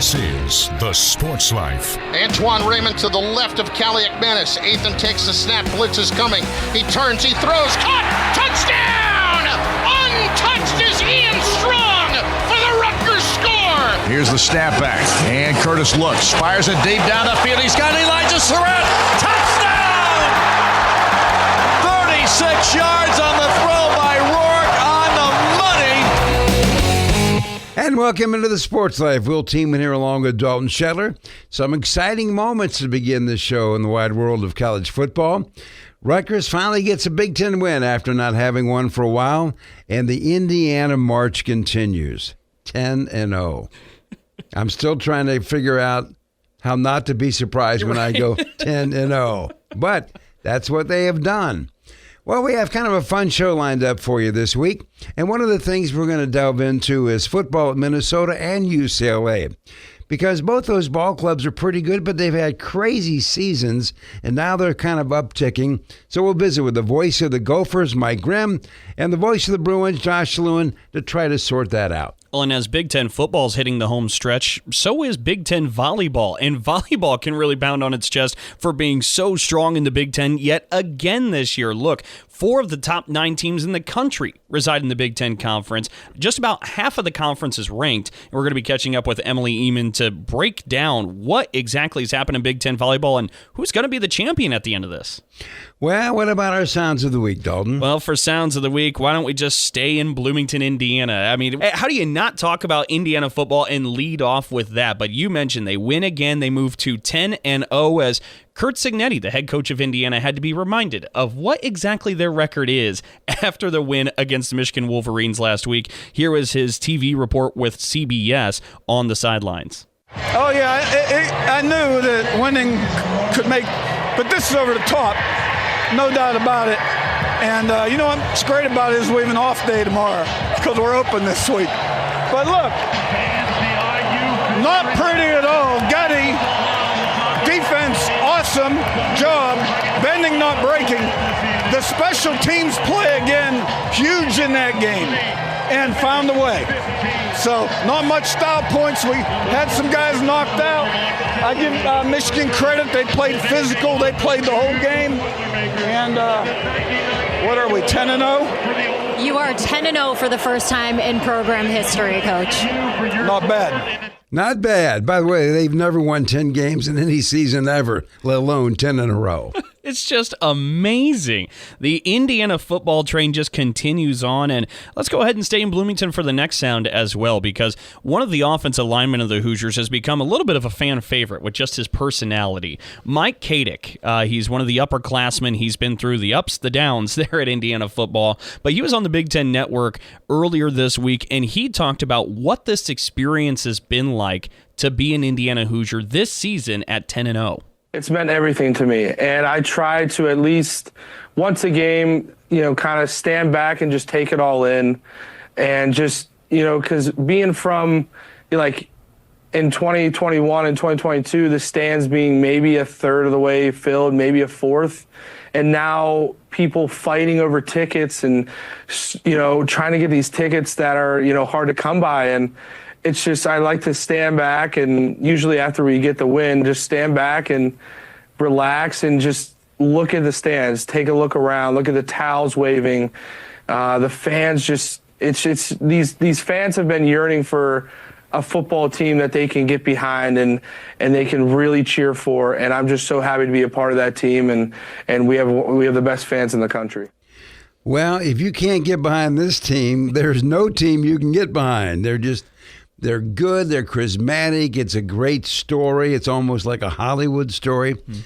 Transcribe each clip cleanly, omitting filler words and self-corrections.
This is The Sports Life. Antoine Raymond to the left of Callie McManus. Ethan takes the snap. Blitz is coming. He turns. He throws. Caught. Touchdown! Untouched is Ian Strong for the Rutgers score. Here's the snap back. And Curtis looks. Fires it deep down the field. He's got Elijah Surratt. Touchdown! 36 yards on the throw by Rourke on the money. And welcome into the Sports Life. We'll team in here along with Dalton Shetler. Some exciting moments to begin this show in the wide world of college football. Rutgers finally gets a Big Ten win after not having one for a while, and the Indiana march continues. 10-0. I'm still trying to figure out how not to be surprised when I go 10-0. But that's what they have done. Well, we have kind of a fun show lined up for you this week. And one of the things we're going to delve into is football at Minnesota and UCLA. Because both those ball clubs are pretty good, but they've had crazy seasons, and now they're kind of upticking. So we'll visit with the voice of the Gophers, Mike Grimm, and the voice of the Bruins, Josh Lewin, to try to sort that out. Well, and as Big Ten football is hitting the home stretch, so is Big Ten volleyball. And volleyball can really pound on its chest for being so strong in the Big Ten yet again this year. Look, 4 of the top 9 teams in the country reside in the Big Ten Conference. Just about half of the conference is ranked. And we're going to be catching up with Emily Ehman to break down what exactly has happened in Big Ten volleyball and who's going to be the champion at the end of this. Well, what about our Sounds of the Week, Dalton? Well, for Sounds of the Week, why don't we just stay in Bloomington, Indiana? I mean, how do you not talk about Indiana football and lead off with that? But you mentioned they win again. They move to 10-0 as Curt Cignetti, the head coach of Indiana, had to be reminded of what exactly their record is after the win against the Michigan Wolverines last week. Here was his TV report with CBS on the sidelines. Oh, yeah, I knew that winning could put this over the top, no doubt about it. And, you know what's great about it is we have an off day tomorrow because we're open this week. But look, not pretty at all. Gutty, defense, awesome job, bending, not breaking. The special teams play again, huge in that game, and found a way. So not much style points. We had some guys knocked out. I give Michigan credit. They played physical. They played the whole game. And what are we, 10-0? You are 10-0 for the first time in program history, Coach. Not bad. Not bad. By the way, they've never won 10 games in any season ever, let alone 10 in a row. It's just amazing. The Indiana football train just continues on, and let's go ahead and stay in Bloomington for the next sound as well, because one of the offensive linemen of the Hoosiers has become a little bit of a fan favorite with just his personality. Mike Kadick, he's one of the upperclassmen. He's been through the ups, the downs there at Indiana football, but he was on the Big Ten Network earlier this week, and he talked about what this experience has been like to be an Indiana Hoosier this season at 10-0. It's meant everything to me, and I try to at least once a game, kind of stand back and just take it all in, and just, because being from, like, in 2021 and 2022, the stands being maybe a third of the way filled, maybe a fourth, and now people fighting over tickets and, trying to get these tickets that are, hard to come by, and it's just, I like to stand back, and usually after we get the win, just stand back and relax and just look at the stands, take a look around, look at the towels waving. The fans just, these fans have been yearning for a football team that they can get behind and they can really cheer for. And I'm just so happy to be a part of that team. And we have the best fans in the country. Well, if you can't get behind this team, there's no team you can get behind. They're good. They're charismatic. It's a great story. It's almost like a Hollywood story. Mm-hmm.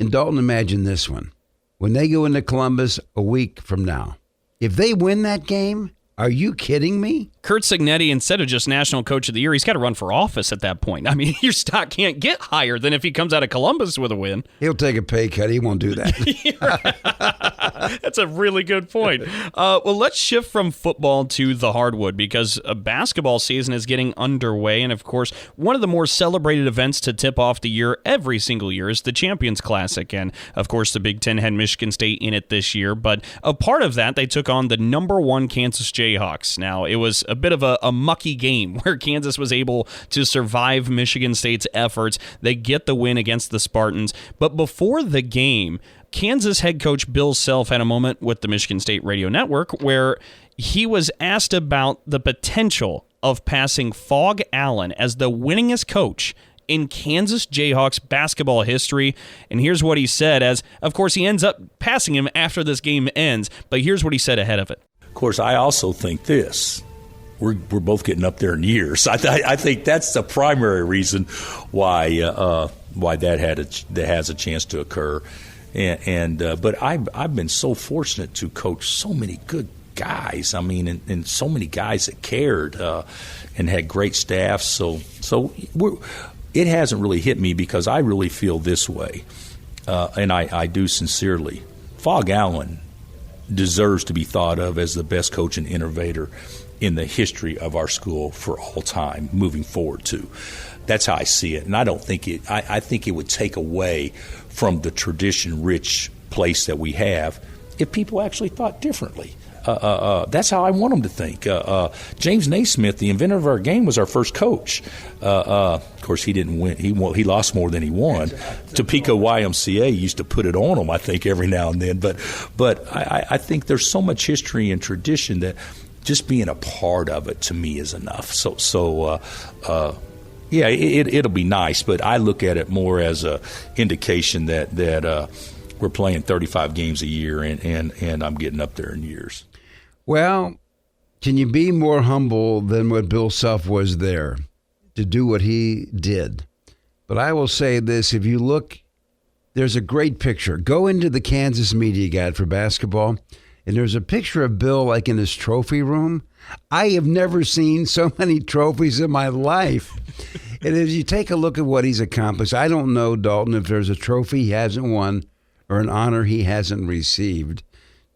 And Dalton, imagine this one. When they go into Columbus a week from now, if they win that game, are you kidding me? Curt Cignetti, instead of just National Coach of the Year, he's got to run for office at that point. I mean, your stock can't get higher than if he comes out of Columbus with a win. He'll take a pay cut. He won't do that. That's a really good point. Well, let's shift from football to the hardwood because a basketball season is getting underway. And, of course, one of the more celebrated events to tip off the year every single year is the Champions Classic. And, of course, the Big Ten had Michigan State in it this year. But a part of that, they took on the #1 Kansas Jayhawks Jayhawks. Now, it was a bit of a mucky game where Kansas was able to survive Michigan State's efforts. They get the win against the Spartans. But before the game, Kansas head coach Bill Self had a moment with the Michigan State Radio Network where he was asked about the potential of passing Phog Allen as the winningest coach in Kansas Jayhawks basketball history. And here's what he said, as, of course, he ends up passing him after this game ends. But here's what he said ahead of it. Of course, I also think this. We're both getting up there in years. I think that's the primary reason why that has a chance to occur. But I've been so fortunate to coach so many good guys. I mean, and so many guys that cared and had great staffs. So it hasn't really hit me because I really feel this way, and I do sincerely. Phog Allen deserves to be thought of as the best coach and innovator in the history of our school for all time, moving forward too. That's how I see it, and I don't think it. I think it would take away from the tradition-rich place that we have if people actually thought differently. That's how I want them to think. James Naismith, the inventor of our game, was our first coach. Of course, he didn't win. He lost more than he won. Topeka YMCA used to put it on him, I think, every now and then. But I think there's so much history and tradition that just being a part of it to me is enough. Yeah, it'll be nice, but I look at it more as a indication that we're playing 35 games a year, and I'm getting up there in years. Well, can you be more humble than what Bill Self was there to do what he did? But I will say this, if you look, there's a great picture. Go into the Kansas Media Guide for basketball, and there's a picture of Bill like in his trophy room. I have never seen so many trophies in my life. And as you take a look at what he's accomplished, I don't know, Dalton, if there's a trophy he hasn't won or an honor he hasn't received.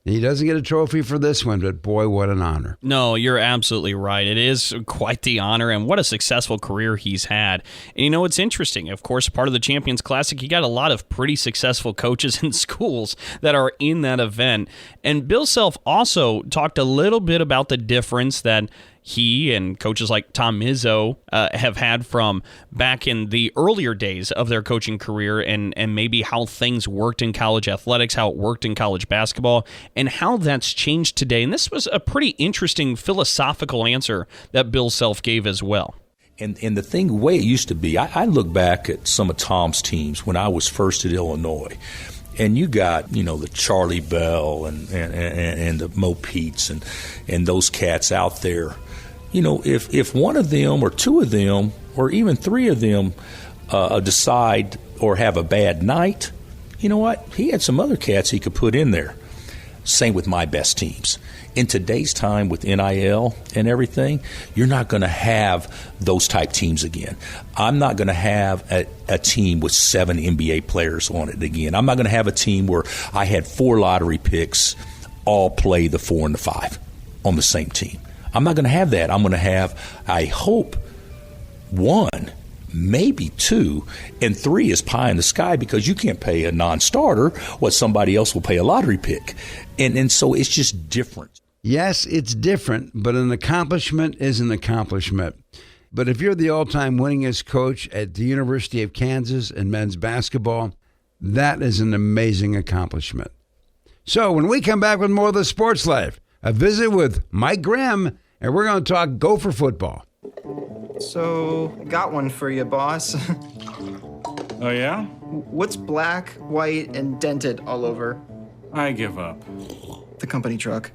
He doesn't get a trophy for this one, but boy, what an honor. No, you're absolutely right. It is quite the honor, and what a successful career he's had. And you know, it's interesting. Of course, part of the Champions Classic, you got a lot of pretty successful coaches and schools that are in that event. And Bill Self also talked a little bit about the difference that he and coaches like Tom Izzo have had from back in the earlier days of their coaching career, and maybe how things worked in college athletics, how it worked in college basketball, and how that's changed today. And this was a pretty interesting philosophical answer that Bill Self gave as well. And the way it used to be, I look back at some of Tom's teams when I was first at Illinois. And you got, the Charlie Bell and the Mo Peets and those cats out there. If one of them or two of them or even three of them decide or have a bad night, you know what? He had some other cats he could put in there. Same with my best teams. In today's time with NIL and everything, you're not going to have those type teams again. I'm not going to have a team with 7 NBA players on it again. I'm not going to have a team where I had 4 lottery picks all play the 4 and the 5 on the same team. I'm not going to have that. I'm going to have, I hope, 1, maybe 2, and 3 is pie in the sky because you can't pay a non-starter what somebody else will pay a lottery pick. And so it's just different. Yes, it's different, but an accomplishment is an accomplishment. But if you're the all-time winningest coach at the University of Kansas in men's basketball, that is an amazing accomplishment. So when we come back with more of the Sports Life, a visit with Mike Graham, and we're going to talk Gopher football. So, got one for you, boss. Oh, yeah? What's black, white, and dented all over? I give up. The company truck.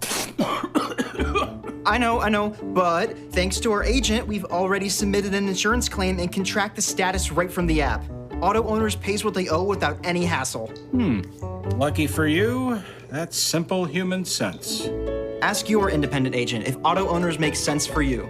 I know, but thanks to our agent, we've already submitted an insurance claim and can track the status right from the app. Auto owners pays what they owe without any hassle. Lucky for you, that's simple human sense. Ask your independent agent if auto owners make sense for you.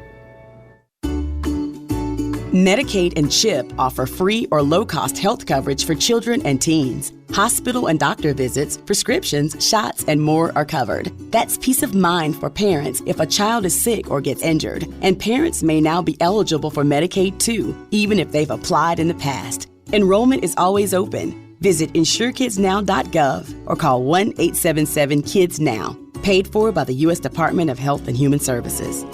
Medicaid and CHIP offer free or low-cost health coverage for children and teens. Hospital and doctor visits, prescriptions, shots, and more are covered. That's peace of mind for parents if a child is sick or gets injured. And parents may now be eligible for Medicaid too, even if they've applied in the past. Enrollment is always open. Visit insurekidsnow.gov or call 1-877-KIDS-NOW. Paid for by the U.S. Department of Health and Human Services.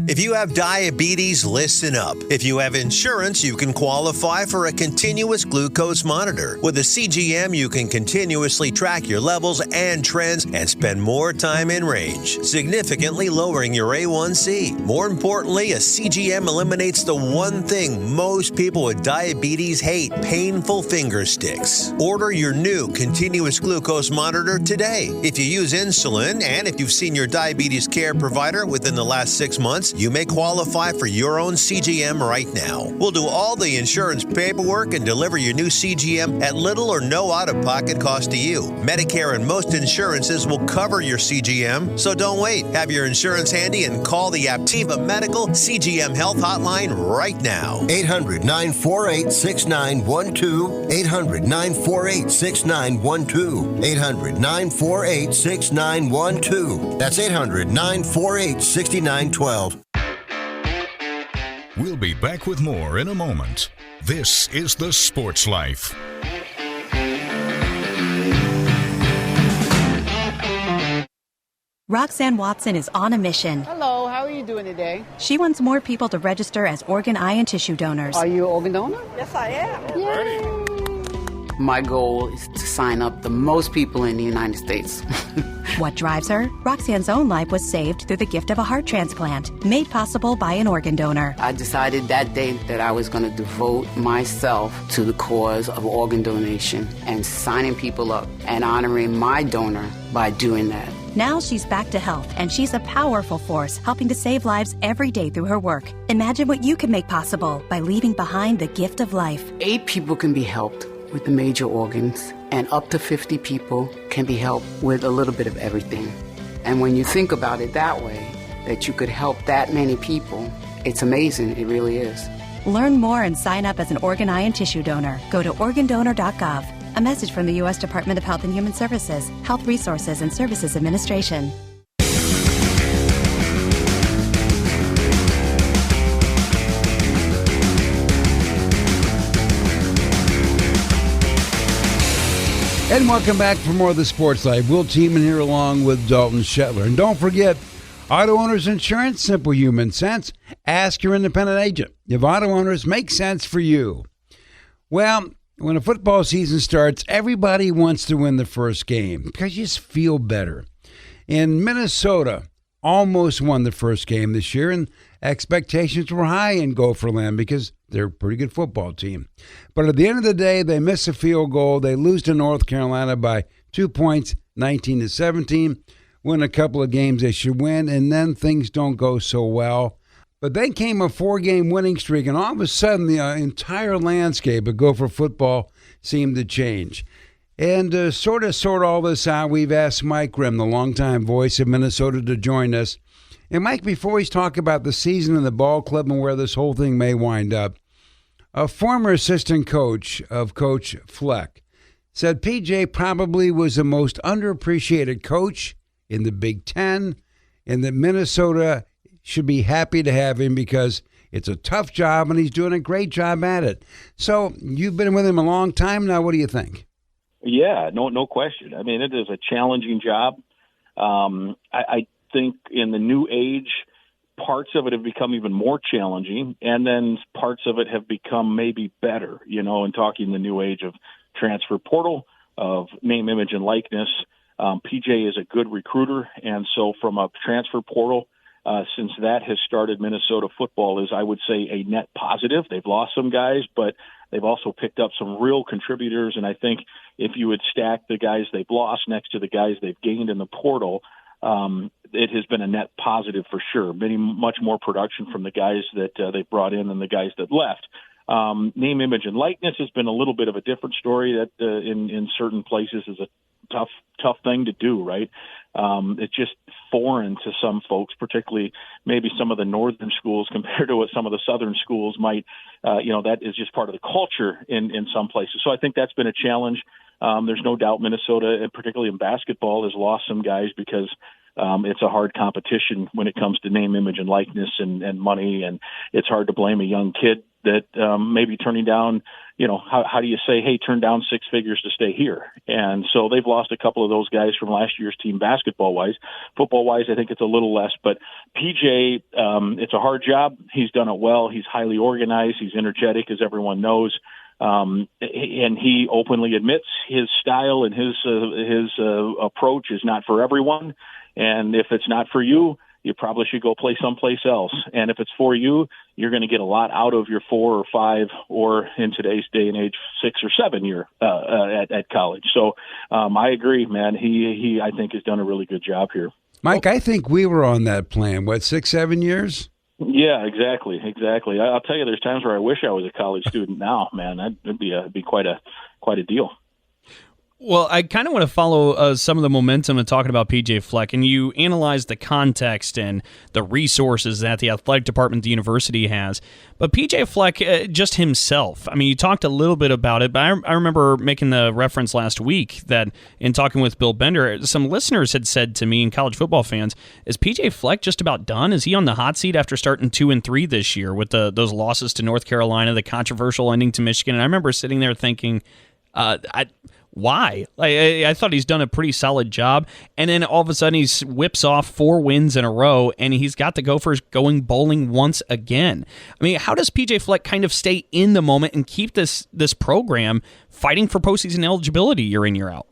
If you have diabetes, listen up. If you have insurance, you can qualify for a continuous glucose monitor. With a CGM, you can continuously track your levels and trends and spend more time in range, significantly lowering your A1C. More importantly, a CGM eliminates the one thing most people with diabetes hate: painful finger sticks. Order your new continuous glucose monitor today. If you use insulin and if you've seen your diabetes care provider within the last 6 months, you may qualify for your own CGM right now. We'll do all the insurance paperwork and deliver your new CGM at little or no out-of-pocket cost to you. Medicare and most insurances will cover your CGM, so don't wait. Have your insurance handy and call the Aptiva Medical CGM Health Hotline right now. 800-948-6912. 800-948-6912. 800-948-6912. That's 800-948-6912. We'll be back with more in a moment. This is The Sports Life. Roxanne Watson is on a mission. Hello, how are you doing today? She wants more people to register as organ, eye, and tissue donors. Are you an organ donor? Yes, I am. Yay. My goal is to sign up the most people in the United States. What drives her? Roxanne's own life was saved through the gift of a heart transplant, made possible by an organ donor. I decided that day that I was going to devote myself to the cause of organ donation and signing people up and honoring my donor by doing that. Now she's back to health, and she's a powerful force helping to save lives every day through her work. Imagine what you can make possible by leaving behind the gift of life. 8 people can be helped with the major organs, and up to 50 people can be helped with a little bit of everything. And when you think about it that way, that you could help that many people, it's amazing. It really is. Learn more and sign up as an organ, eye, and tissue donor. Go to organdonor.gov. A message from the U.S. Department of Health and Human Services, Health Resources and Services Administration. And welcome back for more of the Sports Life. We'll team in here along with Dalton Shetler. And don't forget, auto owners insurance, simple human sense. Ask your independent agent if auto owners make sense for you. Well, when a football season starts, everybody wants to win the first game because you just feel better. And Minnesota almost won the first game this year, and expectations were high in Gopherland because they're a pretty good football team. But at the end of the day, they miss a field goal. They lose to North Carolina by 2 points, 19-17. Win a couple of games they should win, and then things don't go so well. But then came a 4-game winning streak, and all of a sudden the entire landscape of Gopher football seemed to change. And to sort all this out, we've asked Mike Grimm, the longtime voice of Minnesota, to join us. And Mike, before we talk about the season and the ball club and where this whole thing may wind up, a former assistant coach of Coach Fleck said PJ probably was the most underappreciated coach in the Big Ten, and that Minnesota should be happy to have him because it's a tough job and he's doing a great job at it. So you've been with him a long time now. What do you think? Yeah, no question. I mean, it is a challenging job. I think in the new age, parts of it have become even more challenging, and then parts of it have become maybe better, in talking the new age of transfer portal, of name, image, and likeness. PJ is a good recruiter, and so from a transfer portal, since that has started, Minnesota football is, I would say, a net positive. They've lost some guys, but they've also picked up some real contributors, and I think if you would stack the guys they've lost next to the guys they've gained in the portal, it has been a net positive for sure. Much more production from the guys that they brought in than the guys that left. Name, image, and likeness has been a little bit of a different story that in certain places is a tough thing to do, right? It's just foreign to some folks, particularly maybe some of the northern schools compared to what some of the southern schools might, that is just part of the culture in some places. So I think that's been a challenge. There's no doubt Minnesota, and particularly in basketball, has lost some guys because it's a hard competition when it comes to name, image, and likeness and money. And it's hard to blame a young kid that maybe turning down, how do you say, hey, turn down six figures to stay here? And so they've lost a couple of those guys from last year's team basketball-wise. Football-wise, I think it's a little less. But PJ, it's a hard job. He's done it well. He's highly organized. He's energetic, as everyone knows. And he openly admits his style and his approach is not for everyone. And if it's not for you, you probably should go play someplace else. And if it's for you, you're going to get a lot out of your 4 or 5, or in today's day and age, 6 or 7 year at college. So I agree, man. He I think has done a really good job here. Mike, I think we were on that plan. What, 6, 7 years? Yeah, exactly. I'll tell you, there's times where I wish I was a college student now, man. That'd be quite a deal. Well, I kind of want to follow some of the momentum of talking about PJ Fleck, and you analyze the context and the resources that the athletic department of the university has. But PJ Fleck, just himself, I mean, you talked a little bit about it, but I remember making the reference last week that in talking with Bill Bender, some listeners had said to me, and college football fans, is PJ Fleck just about done? Is he on the hot seat after starting 2-3 this year with those losses to North Carolina, the controversial ending to Michigan? And I remember sitting there thinking, why? I thought he's done a pretty solid job, and then all of a sudden he whips off 4 wins in a row, and he's got the Gophers going bowling once again. I mean, how does PJ Fleck kind of stay in the moment and keep this program fighting for postseason eligibility year in, year out?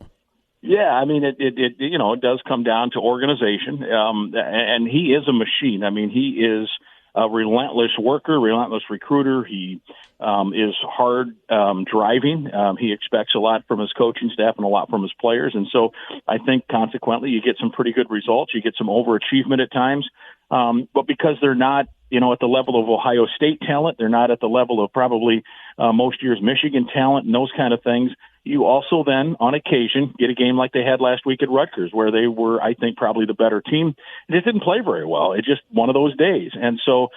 Yeah, I mean, it does come down to organization, and he is a machine. I mean, he is a relentless worker, relentless recruiter. He is hard driving. He expects a lot from his coaching staff and a lot from his players. And so I think consequently you get some pretty good results. You get some overachievement at times. But because they're not, at the level of Ohio State talent, they're not at the level of probably most years Michigan talent and those kind of things. You also then, on occasion, get a game like they had last week at Rutgers, where they were, I think, probably the better team. It just didn't play very well. It's just one of those days. And so,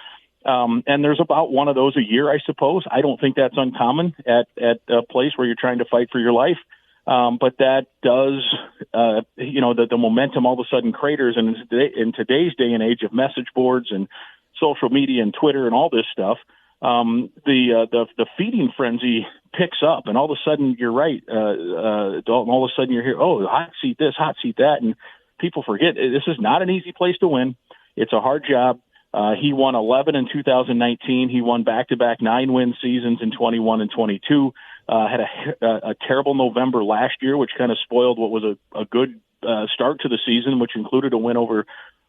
and there's about one of those a year, I suppose. I don't think that's uncommon at a place where you're trying to fight for your life. But that does, the momentum all of a sudden craters. And in today's day and age of message boards and social media and Twitter and all this stuff, the feeding frenzy picks up, and all of a sudden you're right, Dalton. All of a sudden you're here. Oh, hot seat this, hot seat that, and people forget this is not an easy place to win. It's a hard job. He won 11 in 2019. He won back-to-back 9-win seasons in 21 and 22. Had a terrible November last year, which kind of spoiled what was a good start to the season, which included a win over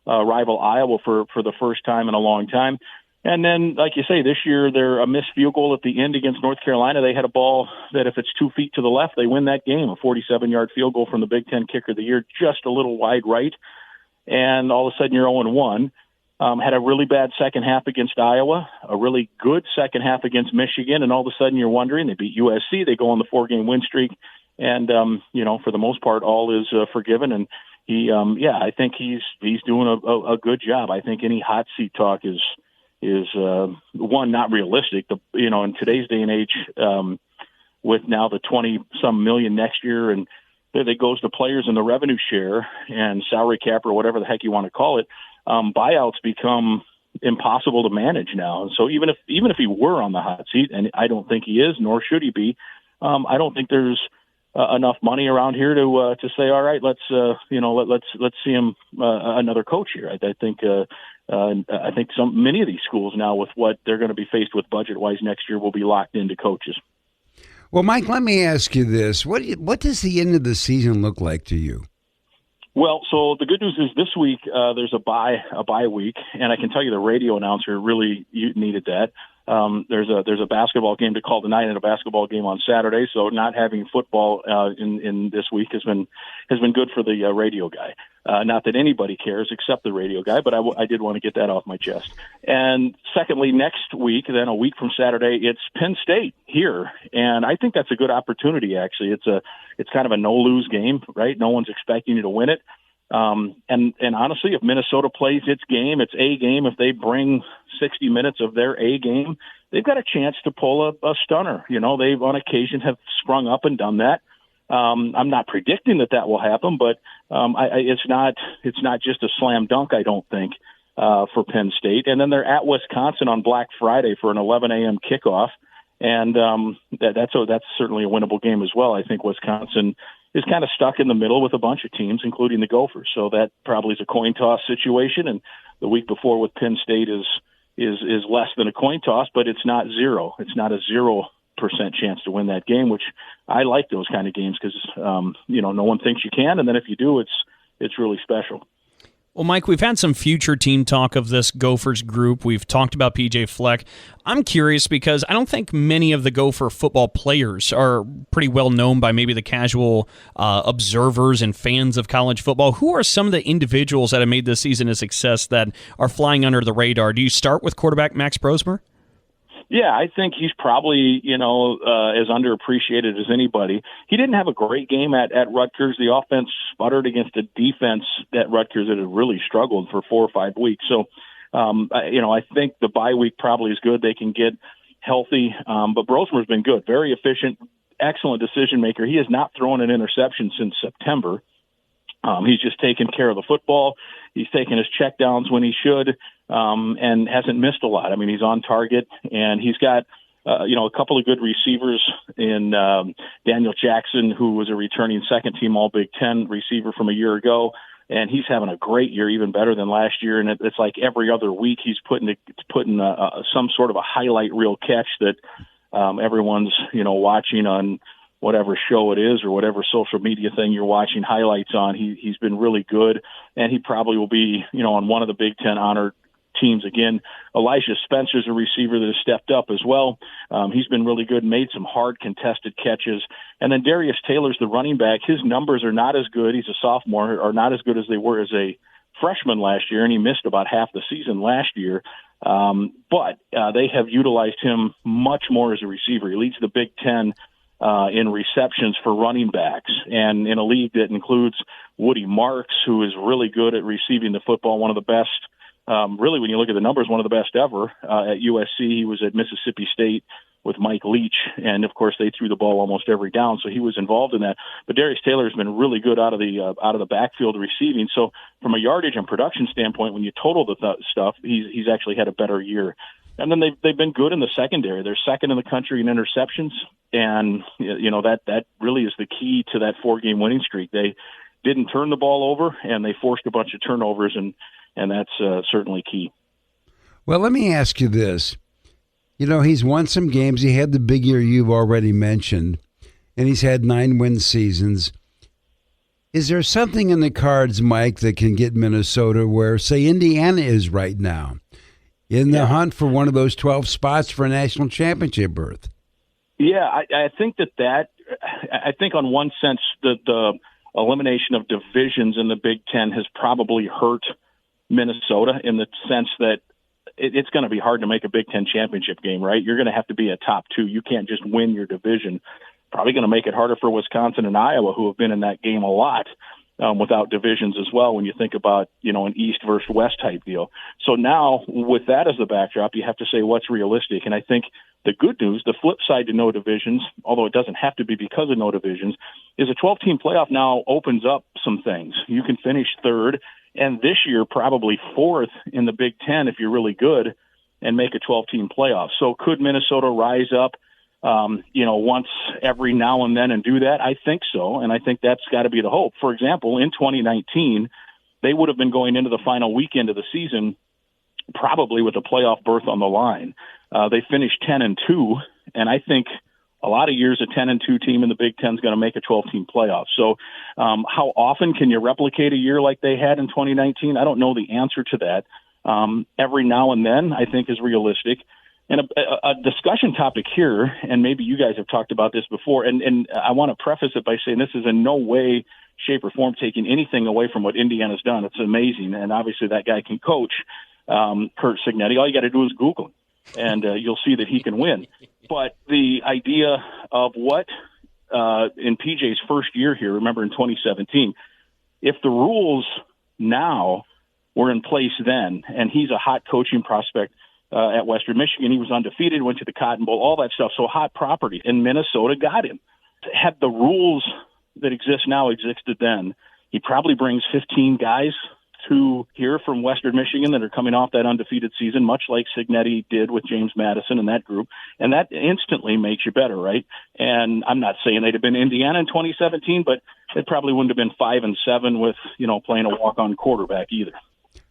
rival Iowa for the first time in a long time. And then, like you say, this year they're a missed field goal at the end against North Carolina. They had a ball that if it's 2 feet to the left, they win that game, a 47-yard field goal from the Big Ten kicker of the year, just a little wide right. And all of a sudden you're 0-1. Had a really bad second half against Iowa, a really good second half against Michigan, and all of a sudden you're wondering, they beat USC, they go on the 4-game win streak, and, for the most part, all is forgiven. And he, I think he's doing a good job. I think any hot seat talk is one, not realistic. In today's day and age, with now the 20-some million next year, and that goes to players and the revenue share and salary cap or whatever the heck you want to call it, buyouts become impossible to manage now. And so even if he were on the hot seat, and I don't think he is, nor should he be, I don't think there's enough money around here to say, all right, let's see him another coach here. I think many of these schools now, with what they're going to be faced with budget wise next year, will be locked into coaches. Well, Mike, let me ask you this: what does the end of the season look like to you? Well, so the good news is this week there's a bye week, and I can tell you the radio announcer really needed that. There's a basketball game to call tonight and a basketball game on Saturday, so not having football in this week has been good for the radio guy. Not that anybody cares except the radio guy, but I did want to get that off my chest. And secondly, next week, then a week from Saturday, it's Penn State here, and I think that's a good opportunity. Actually, it's kind of a no-lose game, right? No one's expecting you to win it. And honestly, if Minnesota plays its game, its A game, if they bring 60 minutes of their A game, they've got a chance to pull a stunner. They've on occasion have sprung up and done that. I'm not predicting that will happen, but it's not just a slam dunk, I don't think, for Penn State. And then they're at Wisconsin on Black Friday for an 11 a.m. kickoff. And that's certainly a winnable game as well. I think Wisconsin is kind of stuck in the middle with a bunch of teams, including the Gophers. So that probably is a coin toss situation. And the week before with Penn State is less than a coin toss, but it's not zero. It's not a 0% chance to win that game, which I like those kind of games because no one thinks you can, and then if you do, it's really special. Well, Mike, we've had some future team talk of this Gophers group. We've talked about PJ Fleck. I'm curious because I don't think many of the Gopher football players are pretty well known by maybe the casual observers and fans of college football. Who are some of the individuals that have made this season a success that are flying under the radar? Do you start with quarterback Max Brosmer? Yeah, I think he's probably, as underappreciated as anybody. He didn't have a great game at Rutgers. The offense sputtered against a defense at Rutgers that had really struggled for 4 or 5 weeks. So, I think the bye week probably is good. They can get healthy. But Brosmer's been good, very efficient, excellent decision maker. He has not thrown an interception since September. He's just taken care of the football. He's taken his checkdowns when he should, and hasn't missed a lot. I mean, he's on target, and he's got, a couple of good receivers in Daniel Jackson, who was a returning second-team All-Big Ten receiver from a year ago, and he's having a great year, even better than last year. And it's like every other week he's putting some sort of a highlight reel catch that everyone's watching on whatever show it is or whatever social media thing you're watching highlights on. He's been really good, and he probably will be, on one of the Big Ten honor teams again. Elijah Spencer's a receiver that has stepped up as well. He's been really good, made some hard contested catches. And then Darius Taylor's the running back. His numbers are not as good. He's a sophomore, are not as good as they were as a freshman last year, and he missed about half the season last year. But they have utilized him much more as a receiver. He leads the Big Ten in receptions for running backs, and in a league that includes Woody Marks, who is really good at receiving the football, one of the best, really when you look at the numbers, one of the best ever. At USC, he was at Mississippi State with Mike Leach, and of course they threw the ball almost every down, so he was involved in that. But Darius Taylor has been really good out of the backfield receiving. So from a yardage and production standpoint, when you total the stuff, he's actually had a better year. And then they've been good in the secondary. They're second in the country in interceptions, and that really is the key to that 4-game winning streak. They didn't turn the ball over, and they forced a bunch of turnovers, and that's certainly key. Well, let me ask you this. He's won some games. He had the big year you've already mentioned, and he's had 9-win seasons. Is there something in the cards, Mike, that can get Minnesota where, say, Indiana is right now, in the hunt for one of those 12 spots for a national championship berth? Yeah, I think I think on one sense the elimination of divisions in the Big Ten has probably hurt Minnesota in the sense that it's going to be hard to make a Big Ten championship game, right? You're going to have to be a top 2. You can't just win your division. Probably going to make it harder for Wisconsin and Iowa, who have been in that game a lot. Without divisions as well, when you think about, an East versus West type deal. So now, with that as the backdrop, you have to say what's realistic. And I think the good news, the flip side to no divisions, although it doesn't have to be because of no divisions, is a 12-team playoff now opens up some things. You can finish third, and this year probably fourth in the Big Ten if you're really good, and make a 12-team playoff. So could Minnesota rise up once every now and then and do that? I think so, and I think that's got to be the hope. For example, in 2019, they would have been going into the final weekend of the season probably with a playoff berth on the line. They finished 10-2, and I think a lot of years a 10-2 team in the Big Ten is going to make a 12-team playoff. So how often can you replicate a year like they had in 2019? I don't know the answer to that. Every now and then, I think, is realistic. And a discussion topic here, and maybe you guys have talked about this before, and I want to preface it by saying this is in no way, shape, or form taking anything away from what Indiana's done. It's amazing, and obviously that guy can coach, Kurt Signetti. All you got to do is Google him, and you'll see that he can win. But the idea of what, in PJ's first year here, remember in 2017, if the rules now were in place then, and he's a hot coaching prospect, at Western Michigan. He was undefeated, went to the Cotton Bowl, all that stuff. So hot property. And Minnesota got him. Had the rules that exist now existed then, he probably brings 15 guys who here from Western Michigan that are coming off that undefeated season, much like Signetti did with James Madison and that group. And that instantly makes you better, right? And I'm not saying they'd have been Indiana in 2017, but it probably wouldn't have been 5-7 with, playing a walk-on quarterback either.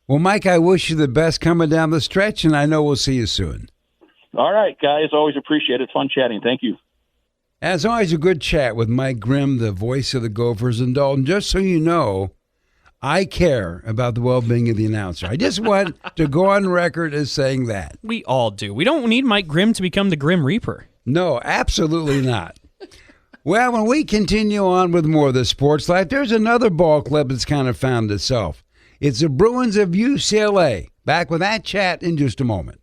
Well, Mike, I wish you the best coming down the stretch, and I know we'll see you soon. All right, guys. Always appreciate it. Fun chatting. Thank you. As always, a good chat with Mike Grimm, the voice of the Gophers in Dalton. Just so you know, I care about the well-being of the announcer. I just want to go on record as saying that. We all do. We don't need Mike Grimm to become the Grim Reaper. No, absolutely not. Well, when we continue on with more of the sports life, there's another ball club that's kind of found itself. It's the Bruins of UCLA. Back with that chat in just a moment.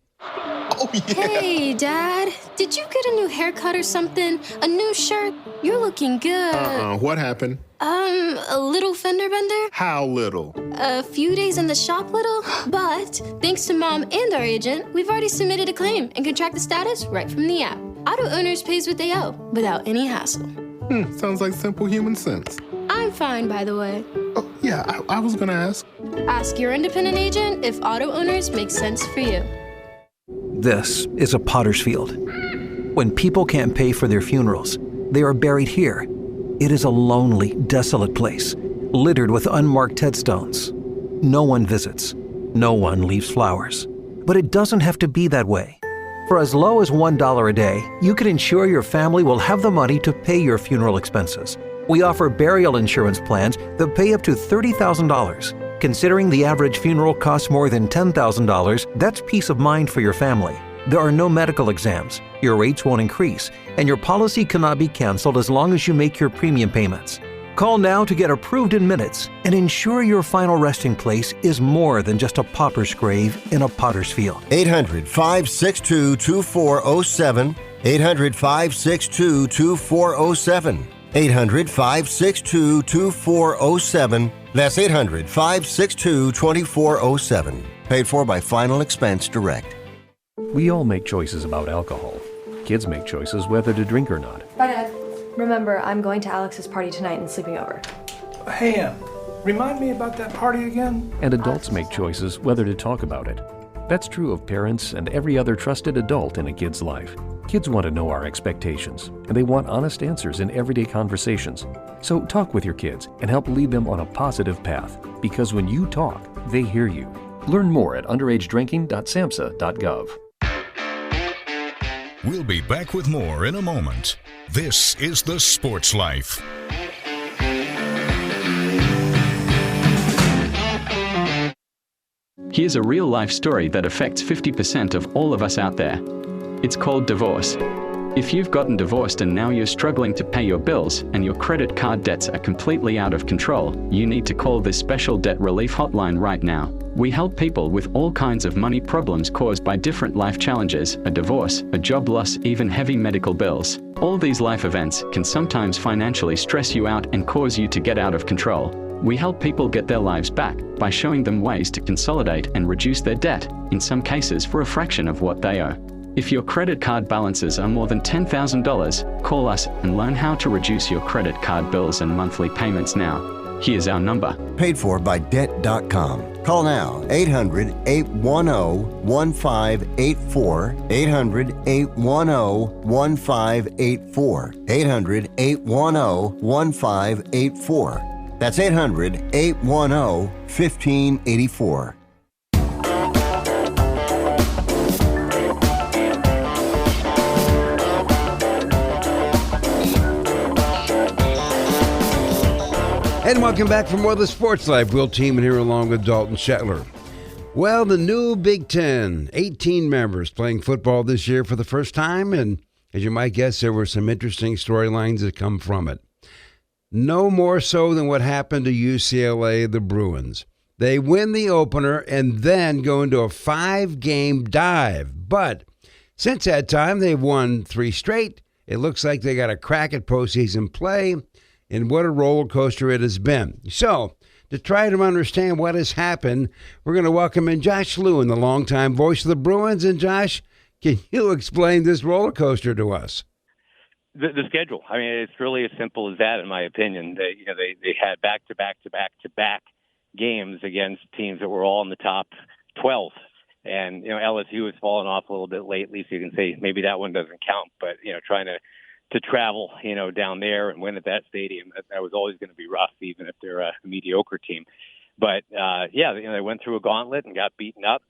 Oh, yeah. Hey, Dad. Did you get a new haircut or something? A new shirt? You're looking good. What happened? A little fender bender? How little? A few days in the shop little. But thanks to Mom and our agent, we've already submitted a claim and can track the status right from the app. Auto owners pays what they owe without any hassle. Sounds like simple human sense. I'm fine, by the way. Oh, yeah, I was going to ask. Ask your independent agent if auto owners make sense for you. This is a potter's field. When people can't pay for their funerals, they are buried here. It is a lonely, desolate place, littered with unmarked headstones. No one visits. No one leaves flowers. But it doesn't have to be that way. For as low as $1 a day, you can ensure your family will have the money to pay your funeral expenses. We offer burial insurance plans that pay up to $30,000. Considering the average funeral costs more than $10,000, that's peace of mind for your family. There are no medical exams, your rates won't increase, and your policy cannot be canceled as long as you make your premium payments. Call now to get approved in minutes and ensure your final resting place is more than just a pauper's grave in a potter's field. 800-562-2407. 800-562-2407. 800-562-2407. That's 800-562-2407. Paid for by Final Expense Direct. We all make choices about alcohol. Kids make choices whether to drink or not. Bye, Dad. Remember, I'm going to Alex's party tonight and sleeping over. Hey, remind me about that party again? And adults make choices whether to talk about it. That's true of parents and every other trusted adult in a kid's life. Kids want to know our expectations, and they want honest answers in everyday conversations. So talk with your kids and help lead them on a positive path, because when you talk, they hear you. Learn more at underagedrinking.samhsa.gov. We'll be back with more in a moment. This is The Sports Life. Here's a real-life story that affects 50% of all of us out there. It's called divorce. If you've gotten divorced and now you're struggling to pay your bills and your credit card debts are completely out of control, you need to call this special debt relief hotline right now. We help people with all kinds of money problems caused by different life challenges, a divorce, a job loss, even heavy medical bills. All these life events can sometimes financially stress you out and cause you to get out of control. We help people get their lives back by showing them ways to consolidate and reduce their debt, in some cases for a fraction of what they owe. If your credit card balances are more than $10,000, call us and learn how to reduce your credit card bills and monthly payments now. Here's our number. Paid for by Debt.com. Call now, 800-810-1584, 800-810-1584, 800-810-1584. That's 800-810-1584. And welcome back for more of the Sports Life. Will Teeman here along with Dalton Shetler. Well, the new Big Ten, 18 members playing football this year for the first time. And as you might guess, there were some interesting storylines that come from it. No more so than what happened to UCLA, the Bruins. They win the opener and then go into a 5-game dive. But since that time, they've won 3 straight. It looks like they got a crack at postseason play. And what a roller coaster it has been. So, to try to understand what has happened, we're going to welcome in Josh Lewin, the longtime voice of the Bruins. And Josh, can you explain this roller coaster to us? The schedule. I mean, it's really as simple as that, in my opinion. They had back-to-back games against teams that were all in the top 12. And, LSU has fallen off a little bit lately, so you can say maybe that one doesn't count. But, trying to travel, down there and win at that stadium, that was always going to be rough, even if they're a mediocre team. But, they went through a gauntlet and got beaten up.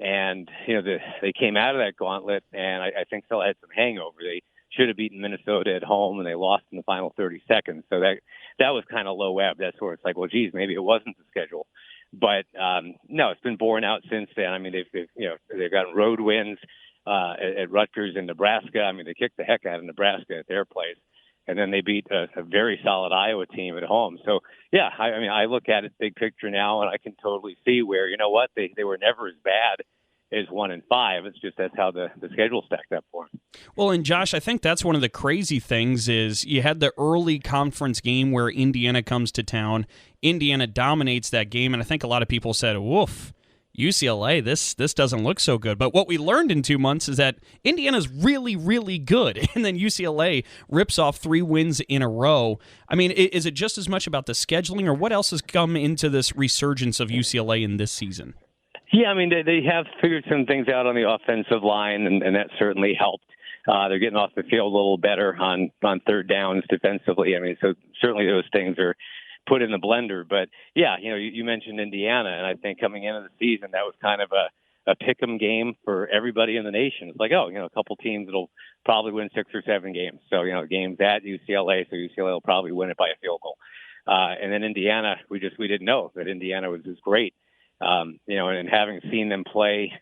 And, they came out of that gauntlet, and I think still had some hangover. They should have beaten Minnesota at home, and they lost in the final 30 seconds. So that was kind of low ebb. That's where it's like, well, geez, maybe it wasn't the schedule. But no, it's been borne out since then. I mean, they've gotten road wins at Rutgers and Nebraska. I mean, they kicked the heck out of Nebraska at their place, and then they beat a very solid Iowa team at home. So yeah, I look at it big picture now, and I can totally see where they were never as bad as 1-5. It's just that's how the schedule stacked up for them. Well, and Josh, I think that's one of the crazy things is you had the early conference game where Indiana comes to town. Indiana dominates that game, and I think a lot of people said, woof, UCLA, this doesn't look so good. But what we learned in 2 months is that Indiana's really, really good, and then UCLA rips off 3 wins in a row. I mean, is it just as much about the scheduling, or what else has come into this resurgence of UCLA in this season? Yeah, I mean, they have figured some things out on the offensive line, and that certainly helped. They're getting off the field a little better on third downs defensively. I mean, so certainly those things are put in the blender. But, yeah, you mentioned Indiana, and I think coming into the season, that was kind of a pick-em game for everybody in the nation. It's like, a couple teams that'll probably win 6 or 7 games. So, games at UCLA, so UCLA will probably win it by a field goal. And then Indiana, we didn't know that Indiana was just great. And having seen them play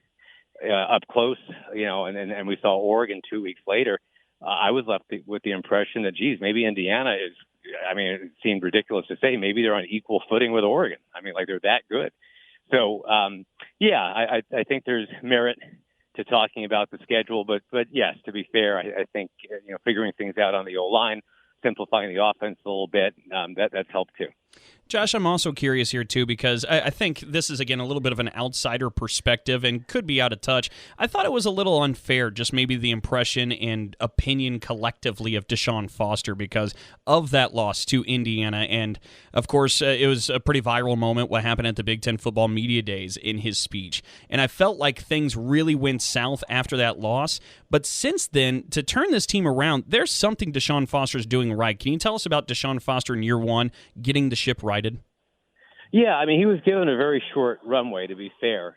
up close, and we saw Oregon 2 weeks later, I was left with the impression that, geez, maybe Indiana is, it seemed ridiculous to say, maybe they're on equal footing with Oregon. I mean, like they're that good. So, I think there's merit to talking about the schedule, but yes, to be fair, I think, figuring things out on the O-line, simplifying the offense a little bit, that's helped too. Josh, I'm also curious here, too, because I think this is, again, a little bit of an outsider perspective and could be out of touch. I thought it was a little unfair, just maybe the impression and opinion collectively of Deshaun Foster because of that loss to Indiana. And, of course, it was a pretty viral moment, what happened at the Big Ten Football Media Days in his speech. And I felt like things really went south after that loss. But since then, to turn this team around, there's something Deshaun Foster's doing right. Can you tell us about Deshaun Foster in year one, getting the ship righted? Yeah, he was given a very short runway, to be fair.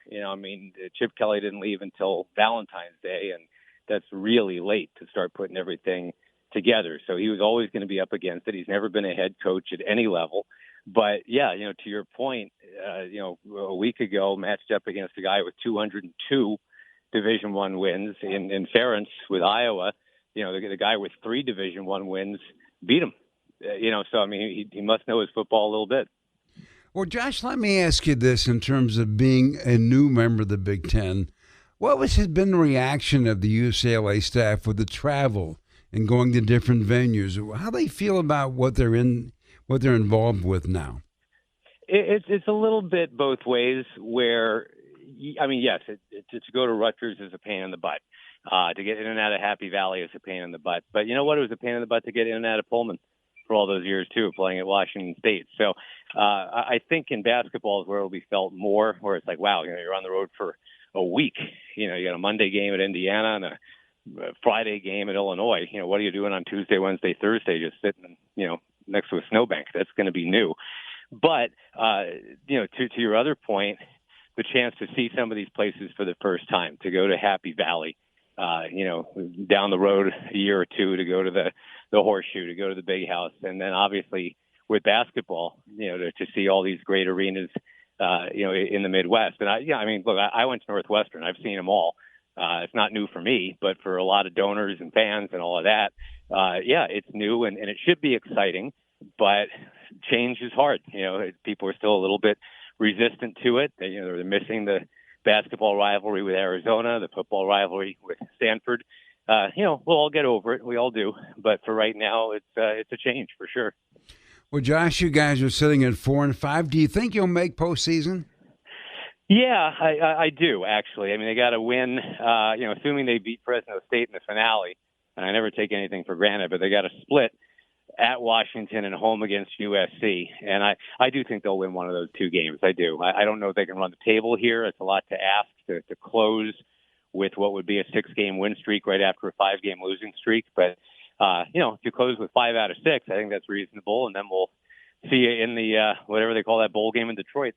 Chip Kelly didn't leave until Valentine's Day, and that's really late to start putting everything together. So he was always going to be up against it. He's never been a head coach at any level. But, yeah, to your point, a week ago matched up against a guy with 202 Division I wins. In Ferentz with Iowa, the guy with 3 Division I wins beat him. So, he must know his football a little bit. Well, Josh, let me ask you this in terms of being a new member of the Big Ten. What has been the reaction of the UCLA staff with the travel and going to different venues? How do they feel about what they're involved with now? It's a little bit both ways where, yes, to go to Rutgers is a pain in the butt. To get in and out of Happy Valley is a pain in the butt. But you know what? It was a pain in the butt to get in and out of Pullman for all those years, too, playing at Washington State. So I think in basketball is where it'll be felt more, where it's like, wow, you're on the road for a week. You got a Monday game at Indiana and a Friday game at Illinois. What are you doing on Tuesday, Wednesday, Thursday, just sitting, next to a snowbank? That's going to be new. But, to your other point, the chance to see some of these places for the first time, to go to Happy Valley, down the road a year or two, to go to the Horseshoe, to go to the Big House, and then obviously with basketball, to see all these great arenas, in the Midwest. And look, I went to Northwestern. I've seen them all. It's not new for me, but for a lot of donors and fans and all of that, it's new and it should be exciting, but change is hard. People are still a little bit resistant to it. They're missing the basketball rivalry with Arizona, the football rivalry with Stanford. We'll all get over it. We all do. But for right now, it's a change for sure. Well, Josh, you guys are sitting at 4-5. Do you think you'll make postseason? Yeah, I do, actually. They got to win, assuming they beat Fresno State in the finale. And I never take anything for granted, but they got to split. at Washington and home against USC. And I do think they'll win one of those two games. I do. I don't know if they can run the table here. It's a lot to ask to close with what would be a 6-game win streak right after a 5-game losing streak. But, if you close with 5 out of 6, I think that's reasonable. And then we'll see you in the whatever they call that bowl game in Detroit.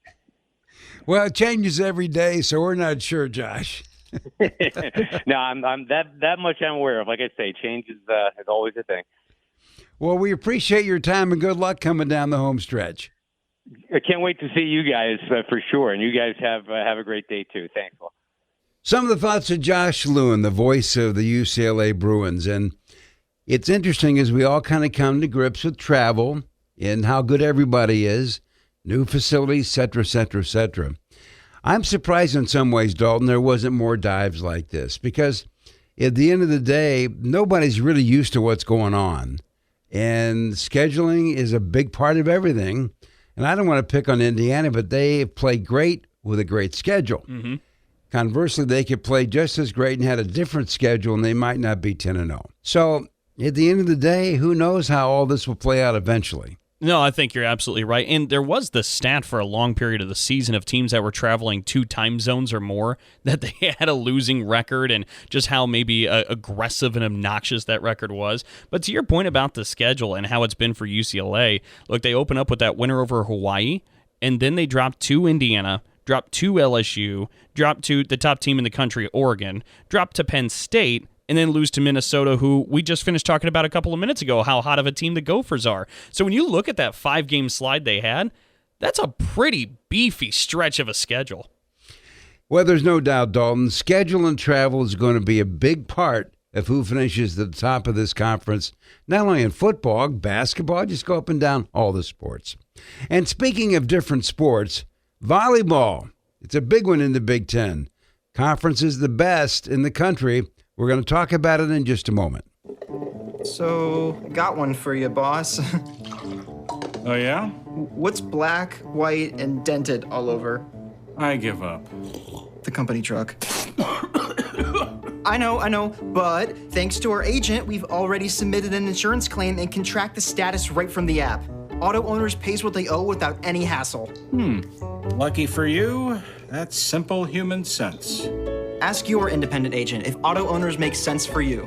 Well, it changes every day, so we're not sure, Josh. No, I'm that much I'm aware of. Like I say, change is always a thing. Well, we appreciate your time and good luck coming down the home stretch. I can't wait to see you guys for sure, and you guys have a great day too. Thanks. Some of the thoughts of Josh Lewin, the voice of the UCLA Bruins, and it's interesting as we all kind of come to grips with travel and how good everybody is, new facilities, et cetera. I'm surprised in some ways, Dalton, there wasn't more dives like this because at the end of the day, nobody's really used to what's going on. And scheduling is a big part of everything. And I don't want to pick on Indiana, but they play great with a great schedule. Mm-hmm. Conversely, they could play just as great and had a different schedule, and they might not be 10-0. So at the end of the day, who knows how all this will play out eventually. No, I think you're absolutely right. And there was the stat for a long period of the season of teams that were traveling 2 time zones or more, that they had a losing record and just how maybe aggressive and obnoxious that record was. But to your point about the schedule and how it's been for UCLA, look, they open up with that winner over Hawaii, and then they drop to Indiana, drop to LSU, drop to the top team in the country, Oregon, drop to Penn State, and then lose to Minnesota, who we just finished talking about a couple of minutes ago, how hot of a team the Gophers are. So when you look at that 5-game slide they had, that's a pretty beefy stretch of a schedule. Well, there's no doubt, Dalton, schedule and travel is going to be a big part of who finishes at the top of this conference, not only in football, basketball, just go up and down all the sports. And speaking of different sports, volleyball, it's a big one in the Big Ten. Conference is the best in the country. We're going to talk about it in just a moment. So, got one for you, boss. Oh, yeah? What's black, white, and dented all over? I give up. The company truck. I know, but thanks to our agent, we've already submitted an insurance claim and can track the status right from the app. Auto owners pays what they owe without any hassle. Lucky for you, that's simple human sense. Ask your independent agent if auto owners make sense for you.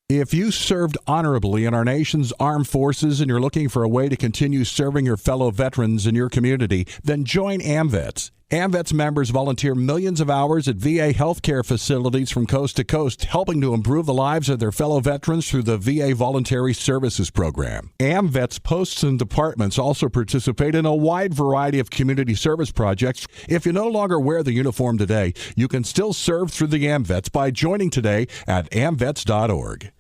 If you served honorably in our nation's armed forces and you're looking for a way to continue serving your fellow veterans in your community, then join AMVETS. AMVETS members volunteer millions of hours at VA healthcare facilities from coast to coast, helping to improve the lives of their fellow veterans through the VA Voluntary Services Program. AMVETS posts and departments also participate in a wide variety of community service projects. If you no longer wear the uniform today, you can still serve through the AMVETS by joining today at amvets.org.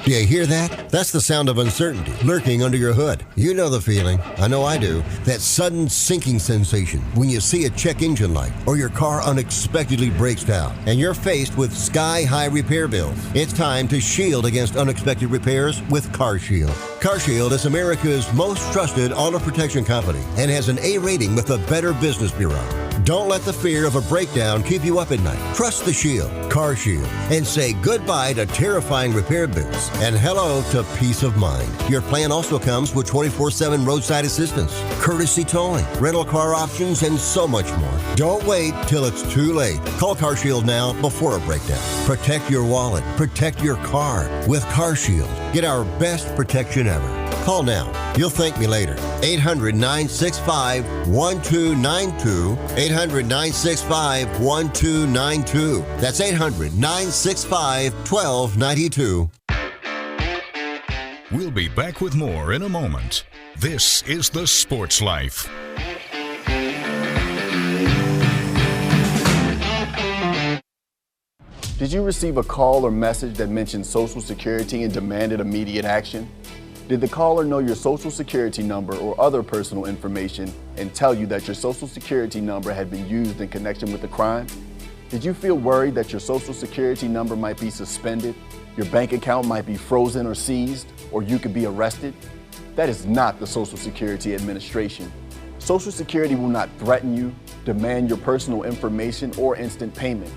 Do you hear that? That's the sound of uncertainty lurking under your hood. You know the feeling. I know I do. That sudden sinking sensation when you see a check engine light or your car unexpectedly breaks down and you're faced with sky-high repair bills. It's time to shield against unexpected repairs with CarShield. CarShield is America's most trusted auto protection company and has an A rating with the Better Business Bureau. Don't let the fear of a breakdown keep you up at night. Trust the Shield, CarShield, and say goodbye to terrifying repair bills and hello to peace of mind. Your plan also comes with 24/7 roadside assistance, courtesy towing, rental car options, and so much more. Don't wait till it's too late. Call CarShield now before a breakdown. Protect your wallet. Protect your car with CarShield. Get our best protection ever. Call now. You'll thank me later. 800-965-1292. 800-965-1292. That's 800-965-1292. We'll be back with more in a moment. This is The Sports Life. Did you receive a call or message that mentioned Social Security and demanded immediate action? Did the caller know your Social Security number or other personal information and tell you that your Social Security number had been used in connection with a crime? Did you feel worried that your Social Security number might be suspended, your bank account might be frozen or seized, or you could be arrested? That is not the Social Security Administration. Social Security will not threaten you, demand your personal information, or instant payment,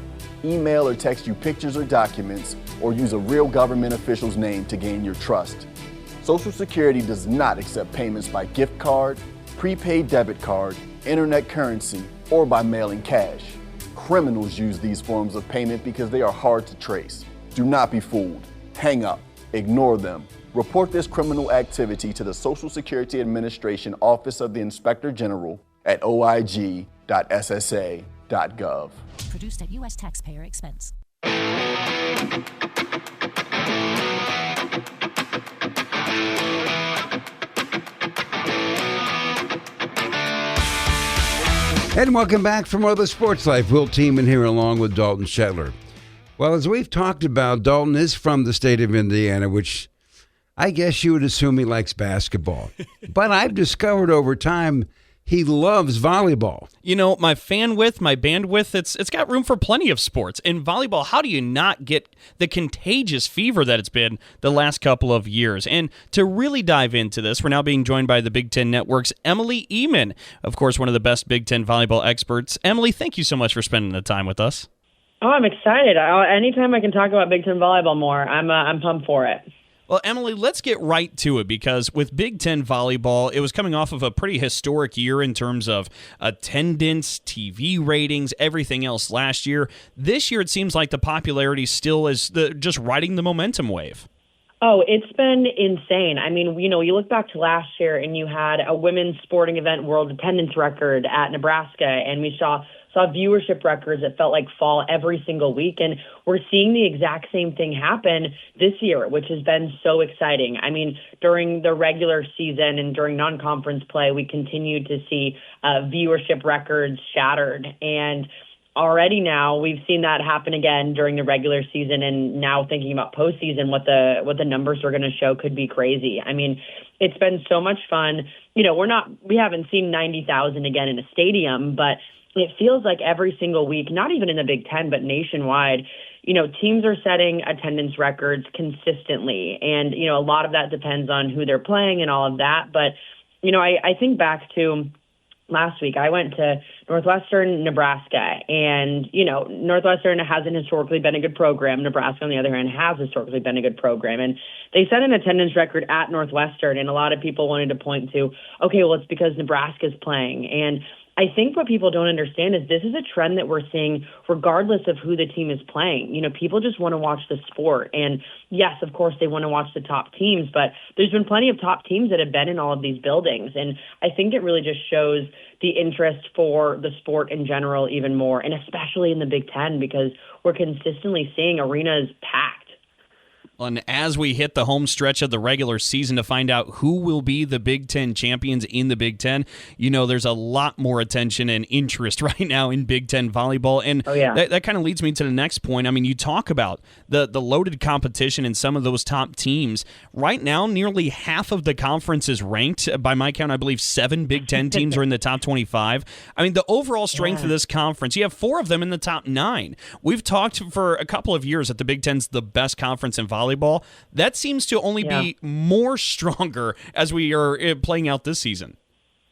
email or text you pictures or documents, or use a real government official's name to gain your trust. Social Security does not accept payments by gift card, prepaid debit card, internet currency, or by mailing cash. Criminals use these forms of payment because they are hard to trace. Do not be fooled. Hang up. Ignore them. Report this criminal activity to the Social Security Administration Office of the Inspector General at oig.ssa.gov. Produced at U.S. taxpayer expense. And welcome back for more of the Sports Life. Will Tiemann here along with Dalton Shetler. Well, as we've talked about, Dalton is from the state of Indiana, which I guess you would assume he likes basketball. But I've discovered over time he loves volleyball. You know, my bandwidth, it's got room for plenty of sports. In volleyball, how do you not get the contagious fever that it's been the last couple of years? And to really dive into this, we're now being joined by the Big Ten Network's Emily Ehman, of course, one of the best Big Ten volleyball experts. Emily, thank you so much for spending the time with us. Oh, I'm excited. Anytime I can talk about Big Ten volleyball more, I'm pumped for it. Well, Emily, let's get right to it because with Big Ten volleyball, it was coming off of a pretty historic year in terms of attendance, TV ratings, everything else last year. This year, it seems like the popularity still is just riding the momentum wave. Oh, it's been insane. I mean, you know, you look back to last year and you had a women's sporting event world attendance record at Nebraska, and we saw viewership records that felt like fall every single week. And we're seeing the exact same thing happen this year, which has been so exciting. I mean, during the regular season and during non-conference play, we continued to see viewership records shattered. And already now we've seen that happen again during the regular season. And now thinking about postseason, what the numbers are going to show could be crazy. I mean, it's been so much fun. You know, we haven't seen 90,000 again in a stadium, but it feels like every single week, not even in the Big Ten, but nationwide, you know, teams are setting attendance records consistently. And, you know, a lot of that depends on who they're playing and all of that. But, you know, I think back to last week, I went to Northwestern, Nebraska, and, you know, Northwestern hasn't historically been a good program. Nebraska, on the other hand, has historically been a good program. And they set an attendance record at Northwestern, and a lot of people wanted to point to, okay, well, it's because Nebraska's playing. And I think what people don't understand is this is a trend that we're seeing regardless of who the team is playing. You know, people just want to watch the sport. And yes, of course, they want to watch the top teams, but there's been plenty of top teams that have been in all of these buildings. And I think it really just shows the interest for the sport in general even more, and especially in the Big Ten, because we're consistently seeing arenas packed. And as we hit the home stretch of the regular season to find out who will be the Big Ten champions in the Big Ten, you know, there's a lot more attention and interest right now in Big Ten volleyball. And that kind of leads me to the next point. I mean, you talk about the loaded competition in some of those top teams. Right now, nearly half of the conference is ranked. By my count, I believe 7 Big Ten teams are in the top 25. I mean, the overall strength of this conference, you have 4 of them in the top 9. We've talked for a couple of years that the Big Ten's the best conference in volleyball. That seems to only be more stronger as we are playing out this season.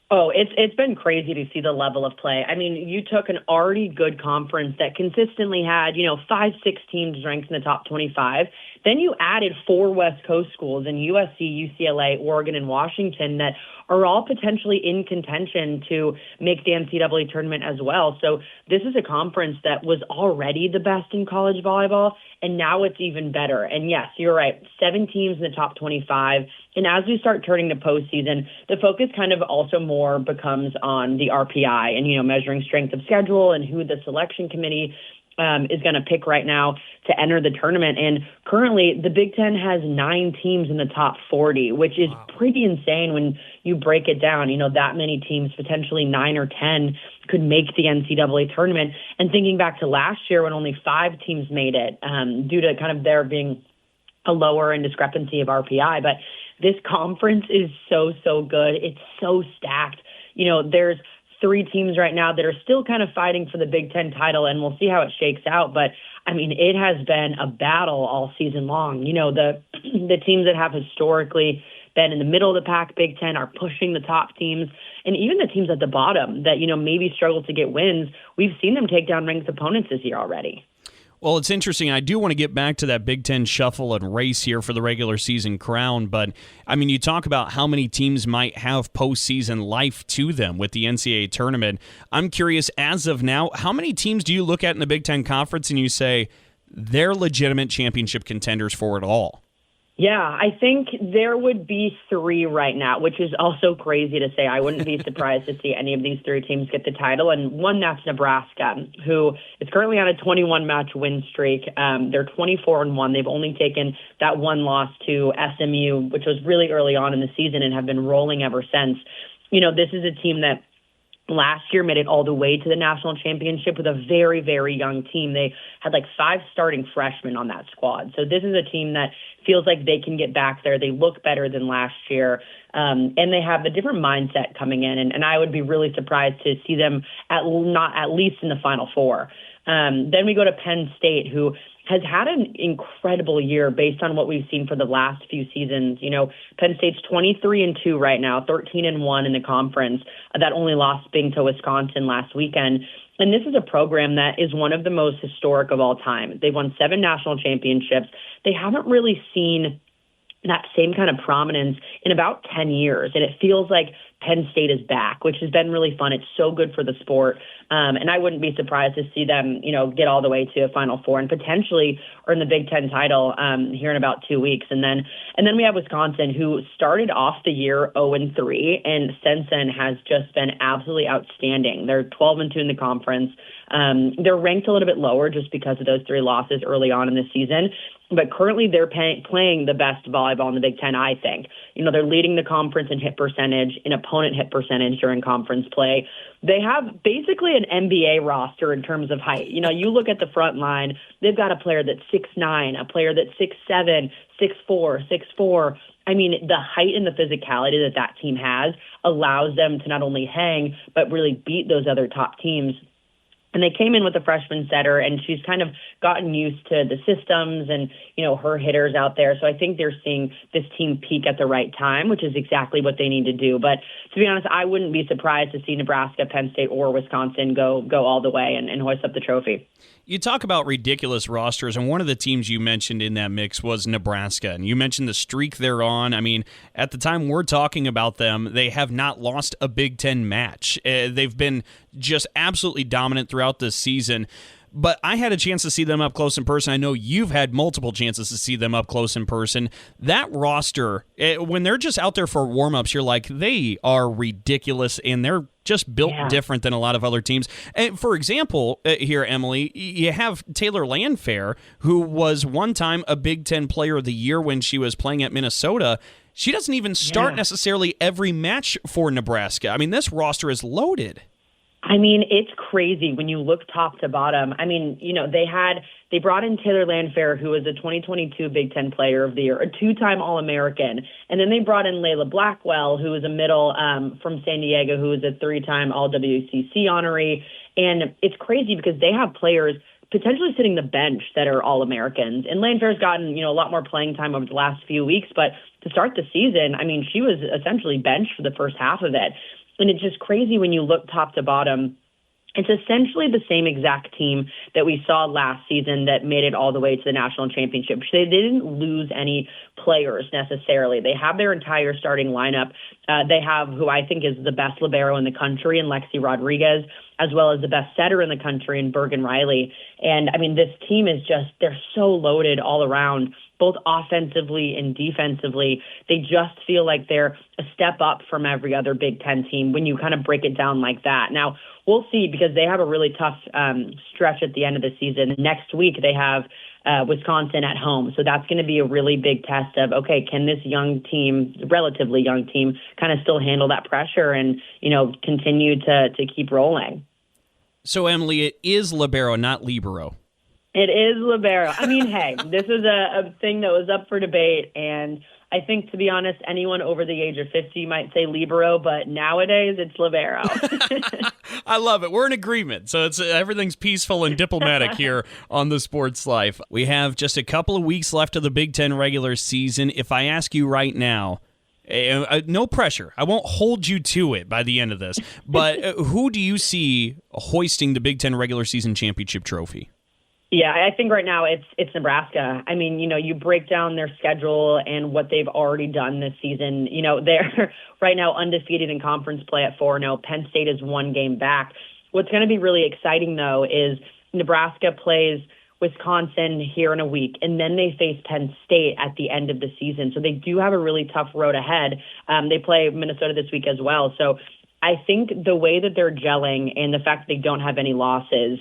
Oh, it's been crazy to see the level of play. I mean, you took an already good conference that consistently had, you know, 5-6 teams ranked in the top 25. Then you added 4 West Coast schools in USC, UCLA, Oregon, and Washington that are all potentially in contention to make the NCAA tournament as well. So this is a conference that was already the best in college volleyball, and now it's even better. And yes, you're right, 7 teams in the top 25. And as we start turning to postseason, the focus kind of also more becomes on the RPI and, you know, measuring strength of schedule and who the selection committee is going to pick right now to enter the tournament. And currently, the Big Ten has 9 teams in the top 40, which is pretty insane when you break it down. You know, that many teams, potentially 9 or 10, could make the NCAA tournament. And thinking back to last year when only 5 teams made it due to kind of there being a lower in discrepancy of RPI. But this conference is so good. It's so stacked. You know, there's 3 teams right now that are still kind of fighting for the Big Ten title, and we'll see how it shakes out. But, I mean, it has been a battle all season long. You know, the teams that have historically been in the middle of the pack, Big Ten, are pushing the top teams. And even the teams at the bottom that, you know, maybe struggle to get wins, we've seen them take down ranked opponents this year already. Well, it's interesting. I do want to get back to that Big Ten shuffle and race here for the regular season crown, but, I mean, you talk about how many teams might have postseason life to them with the NCAA tournament. I'm curious, as of now, how many teams do you look at in the Big Ten Conference and you say they're legitimate championship contenders for it all? Yeah, I think there would be 3 right now, which is also crazy to say. I wouldn't be surprised to see any of these 3 teams get the title. And one, that's Nebraska, who is currently on a 21-match win streak. They're 24-1. They've only taken that one loss to SMU, which was really early on in the season, and have been rolling ever since. You know, this is a team that last year made it all the way to the national championship with a very, very young team. They had like 5 starting freshmen on that squad. So this is a team that feels like they can get back there. They look better than last year. And they have a different mindset coming in. And I would be really surprised to see them not at least in the Final Four. Then we go to Penn State, who has had an incredible year based on what we've seen for the last few seasons. You know, Penn State's 23-2 right now, 13-1 in the conference. That only lost being to Wisconsin last weekend. And this is a program that is one of the most historic of all time. They've won 7 national championships. They haven't really seen that same kind of prominence in about 10 years. And it feels like Penn State is back, which has been really fun. It's so good for the sport. And I wouldn't be surprised to see them, you know, get all the way to a Final Four and potentially earn the Big Ten title here in about 2 weeks. And then we have Wisconsin, who started off the year 0-3 and since then has just been absolutely outstanding. They're 12-2 in the conference. They're ranked a little bit lower just because of those 3 losses early on in the season. But currently they're playing the best volleyball in the Big Ten, I think. You know, they're leading the conference in hit percentage, in opponent hit percentage during conference play. They have basically an NBA roster in terms of height. You know, you look at the front line, they've got a player that's 6'9", a player that's 6'7", 6'4", 6'4". I mean, the height and the physicality that team has allows them to not only hang, but really beat those other top teams. And they came in with a freshman setter, and she's kind of gotten used to the systems and, you know, her hitters out there. So I think they're seeing this team peak at the right time, which is exactly what they need to do. But to be honest, I wouldn't be surprised to see Nebraska, Penn State, or Wisconsin go all the way and hoist up the trophy. You talk about ridiculous rosters, and one of the teams you mentioned in that mix was Nebraska. And you mentioned the streak they're on. I mean, at the time we're talking about them, they have not lost a Big Ten match. They've been just absolutely dominant throughout this season. But I had a chance to see them up close in person. I know you've had multiple chances to see them up close in person. That roster, when they're just out there for warm-ups, you're like, they are ridiculous, and they're just built different than a lot of other teams. And for example, here, Emily, you have Taylor Landfair, who was one time a Big Ten Player of the Year when she was playing at Minnesota. She doesn't even start necessarily every match for Nebraska. I mean, this roster is loaded. I mean, it's crazy when you look top to bottom. I mean, you know, they brought in Taylor Landfair, who was a 2022 Big Ten Player of the Year, a 2-time All-American. And then they brought in Layla Blackwell, who was a middle from San Diego, who was a 3-time All-WCC honoree. And it's crazy because they have players potentially sitting the bench that are All-Americans. And Landfair's gotten, you know, a lot more playing time over the last few weeks. But to start the season, I mean, she was essentially benched for the first half of it. And it's just crazy when you look top to bottom. It's essentially the same exact team that we saw last season that made it all the way to the national championship. They didn't lose any players necessarily. They have their entire starting lineup. They have who I think is the best libero in the country in Lexi Rodriguez, as well as the best setter in the country in Bergen Riley. And I mean, this team is just, they're so loaded all around, both offensively and defensively. They just feel like they're a step up from every other Big Ten team when you kind of break it down like that. Now, we'll see, because they have a really tough stretch at the end of the season. Next week, they have Wisconsin at home. So that's going to be a really big test of, okay, can this young team, relatively young team, kind of still handle that pressure and, you know, continue to keep rolling? So, Emily, it is libero, not libero. It is libero. I mean, hey, this is a thing that was up for debate, and I think, to be honest, anyone over the age of 50 might say libero, but nowadays it's libero. I love it. We're in agreement. So everything's peaceful and diplomatic here on The Sports Life. We have just a couple of weeks left of the Big Ten regular season. If I ask you right now, no pressure, I won't hold you to it by the end of this, but who do you see hoisting the Big Ten regular season championship trophy? Yeah, I think right now it's Nebraska. I mean, you break down their schedule and what they've already done this season. They're right now undefeated in conference play at 4-0. Penn State is 1 game back. What's going to be really exciting, though, is Nebraska plays Wisconsin here in a week, and then they face Penn State at the end of the season. So they do have a really tough road ahead. They play Minnesota this week as well. So I think the way that they're gelling and the fact that they don't have any losses,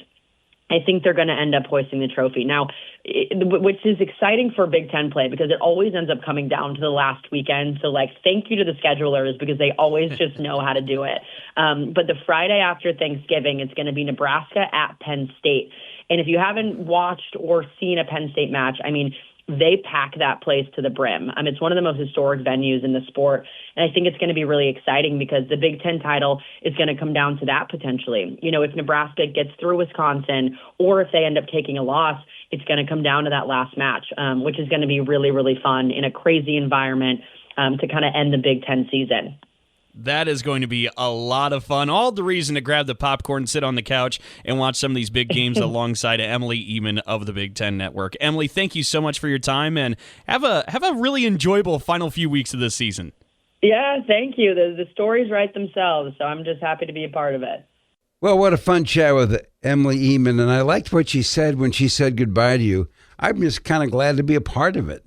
I think they're going to end up hoisting the trophy. Now, which is exciting for Big Ten play because it always ends up coming down to the last weekend. So, thank you to the schedulers because they always just know how to do it. But the Friday after Thanksgiving, it's going to be Nebraska at Penn State. And if you haven't watched or seen a Penn State match, I mean, they pack that place to the brim. It's one of the most historic venues in the sport. And I think it's going to be really exciting because the Big Ten title is going to come down to that potentially. If Nebraska gets through Wisconsin or if they end up taking a loss, it's going to come down to that last match, which is going to be really, really fun in a crazy environment to kind of end the Big Ten season. That is going to be a lot of fun. All the reason to grab the popcorn, sit on the couch, and watch some of these big games alongside Emily Ehman of the Big Ten Network. Emily, thank you so much for your time, and have a really enjoyable final few weeks of this season. Yeah, thank you. The stories write themselves, so I'm just happy to be a part of it. Well, what a fun chat with Emily Ehman, and I liked what she said when she said goodbye to you. I'm just kind of glad to be a part of it.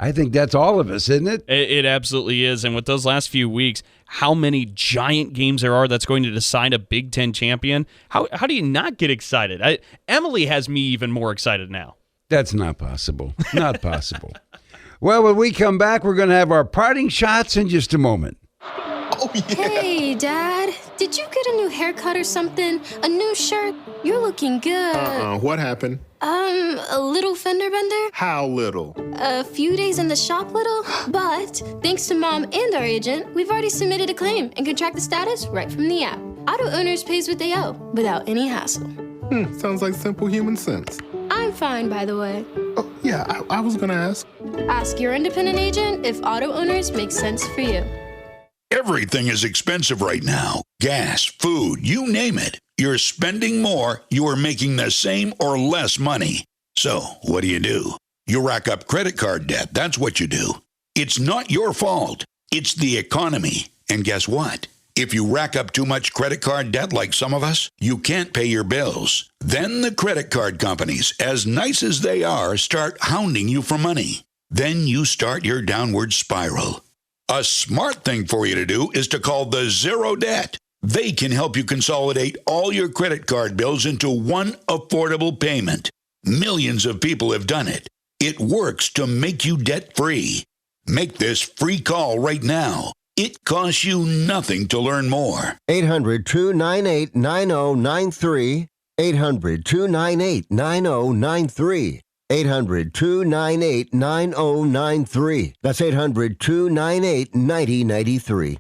I think that's all of us, isn't it? It absolutely is. And with those last few weeks, how many giant games there are that's going to decide a Big Ten champion, how do you not get excited? Emily has me even more excited now. That's not possible. Not possible. Well, when we come back, we're going to have our parting shots in just a moment. Oh, yeah. Hey, Dad. Did you get a new haircut or something? A new shirt? You're looking good. What happened? A little fender bender? How little? A few days in the shop little, but thanks to Mom and our agent, we've already submitted a claim and can track the status right from the app. Auto Owners pays what they owe without any hassle. Sounds like simple human sense. I'm fine, by the way. Oh, yeah, I was gonna ask. Ask your independent agent if Auto Owners makes sense for you. Everything is expensive right now. Gas, food, you name it. You're spending more, you are making the same or less money. So, what do? You rack up credit card debt, that's what you do. It's not your fault. It's the economy. And guess what? If you rack up too much credit card debt like some of us, you can't pay your bills. Then the credit card companies, as nice as they are, start hounding you for money. Then you start your downward spiral. A smart thing for you to do is to call the Zero Debt. They can help you consolidate all your credit card bills into one affordable payment. Millions of people have done it. It works to make you debt-free. Make this free call right now. It costs you nothing to learn more. 800-298-9093. 800-298-9093. 800-298-9093. That's 800-298-9093.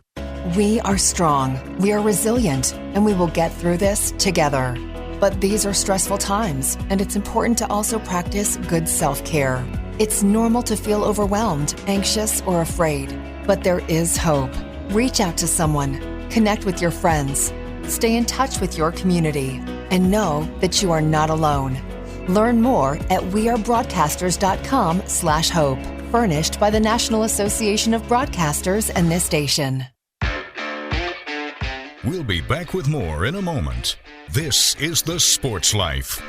We are strong, we are resilient, and we will get through this together. But these are stressful times, and it's important to also practice good self-care. It's normal to feel overwhelmed, anxious, or afraid, but there is hope. Reach out to someone, connect with your friends, stay in touch with your community, and know that you are not alone. Learn more at wearebroadcasters.com/hope. Furnished by the National Association of Broadcasters and this station. We'll be back with more in a moment. This is The Sports Life.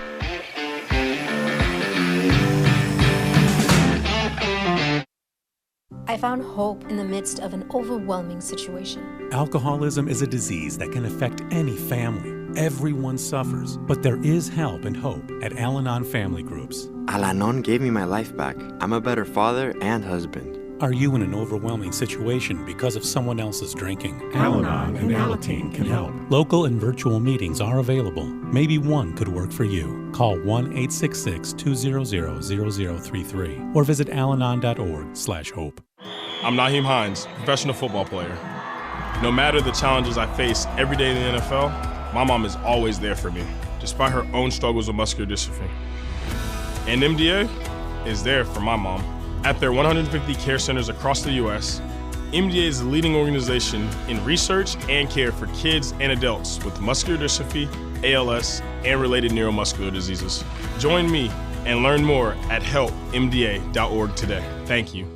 I found hope in the midst of an overwhelming situation. Alcoholism is a disease that can affect any family. Everyone suffers, but there is help and hope at Al-Anon Family Groups. Al-Anon gave me my life back. I'm a better father and husband. Are you in an overwhelming situation because of someone else's drinking? Al-Anon and Alateen can help. Local and virtual meetings are available. Maybe one could work for you. Call 1-866-200-0033 or visit alanon.org/hope. I'm Naheem Hines, professional football player. No matter the challenges I face every day in the NFL, my mom is always there for me, despite her own struggles with muscular dystrophy. And MDA is there for my mom. At their 150 care centers across the U.S., MDA is the leading organization in research and care for kids and adults with muscular dystrophy ALS, and related neuromuscular diseases. Join me and learn more at helpmda.org today. Thank you.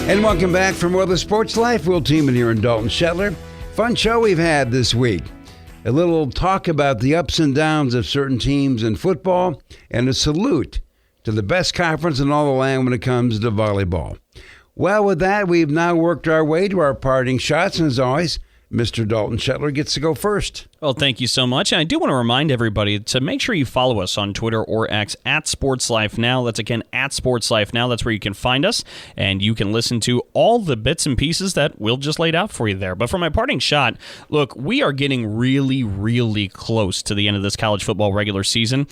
And welcome back from Well, the Sports Life. Will Tiemann here in Dalton Shetler. Fun show we've had this week. A little talk about the ups and downs of certain teams in football, and a salute to the best conference in all the land when it comes to volleyball. Well, with that, we've now worked our way to our parting shots, and as always, Mr. Dalton Shetler gets to go first. Well, thank you so much. And I do want to remind everybody to make sure you follow us on Twitter or X at SportsLifeNow. That's again at SportsLifeNow. That's where you can find us, and you can listen to all the bits and pieces that Will just laid out for you there. But for my parting shot, look, we are getting really, really close to the end of this college football regular season.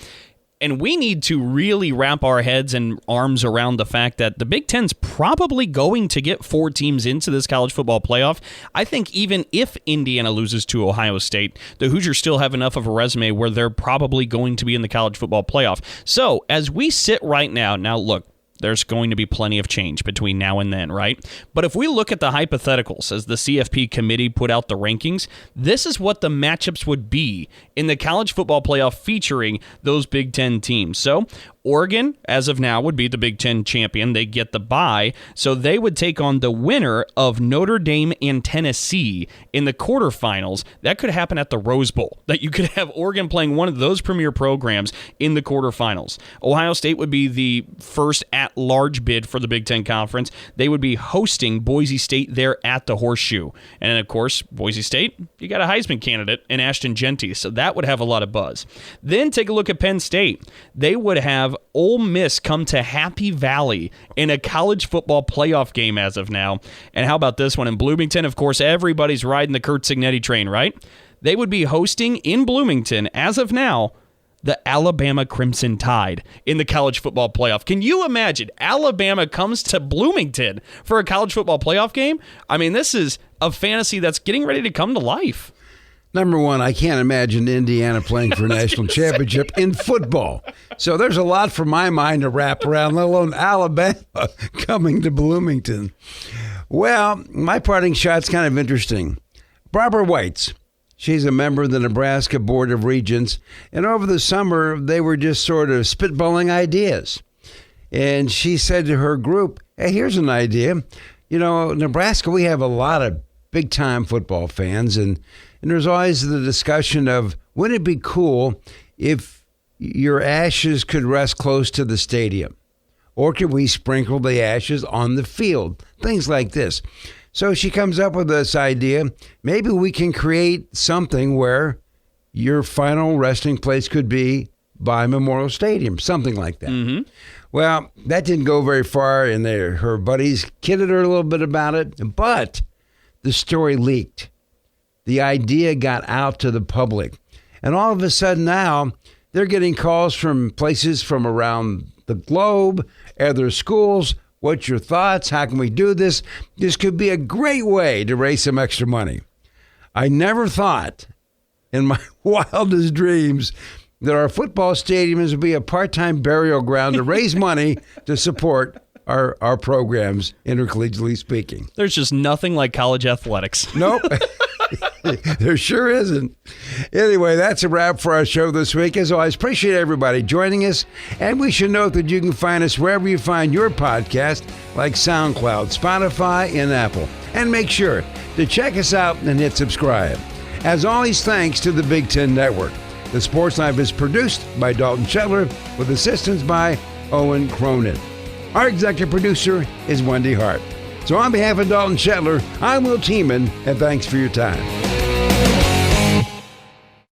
And we need to really wrap our heads and arms around the fact that the Big Ten's probably going to get 4 teams into this college football playoff. I think even if Indiana loses to Ohio State, the Hoosiers still have enough of a resume where they're probably going to be in the college football playoff. So as we sit right now look, there's going to be plenty of change between now and then, right? But if we look at the hypotheticals as the CFP committee put out the rankings, this is what the matchups would be in the college football playoff featuring those Big Ten teams. So Oregon, as of now, would be the Big Ten champion. They get the bye, so they would take on the winner of Notre Dame and Tennessee in the quarterfinals. That could happen at the Rose Bowl, that you could have Oregon playing one of those premier programs in the quarterfinals. Ohio State would be the first at-large bid for the Big Ten Conference. They would be hosting Boise State there at the Horseshoe. And then, of course, Boise State, you got a Heisman candidate in Ashton Genty, so that would have a lot of buzz. Then take a look at Penn State. They would have Ole Miss come to Happy Valley in a college football playoff game as of now. And how about this one in Bloomington? Of course, everybody's riding the Kurt Cignetti train, right? They would be hosting in Bloomington, as of now, the Alabama Crimson Tide in the college football playoff. Can you imagine Alabama comes to Bloomington for a college football playoff game? I mean, this is a fantasy that's getting ready to come to life. Number one, I can't imagine Indiana playing for a national championship in football. So there's a lot for my mind to wrap around, let alone Alabama coming to Bloomington. Well, my parting shot's kind of interesting. Barbara Whites, she's a member of the Nebraska Board of Regents, and over the summer, they were just sort of spitballing ideas. And she said to her group, hey, here's an idea. You know, Nebraska, we have a lot of big-time football fans, and there's always the discussion of, wouldn't it be cool if your ashes could rest close to the stadium? Or could we sprinkle the ashes on the field? Things like this. So she comes up with this idea. Maybe we can create something where your final resting place could be by Memorial Stadium, something like that. Mm-hmm. Well, that didn't go very far, and her buddies kidded her a little bit about it, but the story leaked. The idea got out to the public. And all of a sudden now, they're getting calls from places from around the globe, other schools. What's your thoughts? How can we do this? This could be a great way to raise some extra money. I never thought in my wildest dreams that our football stadiums would be a part-time burial ground to raise money to support our programs, intercollegiately speaking. There's just nothing like college athletics. Nope. There sure isn't. Anyway, that's a wrap for our show this week. As always, appreciate everybody joining us. And we should note that you can find us wherever you find your podcast, like SoundCloud, Spotify, and Apple. And make sure to check us out and hit subscribe. As always, thanks to the Big Ten Network. The Sports Life is produced by Dalton Shetler with assistance by Owen Cronin. Our executive producer is Wendy Hart. So on behalf of Dalton Shetler, I'm Will Tiemann, and thanks for your time.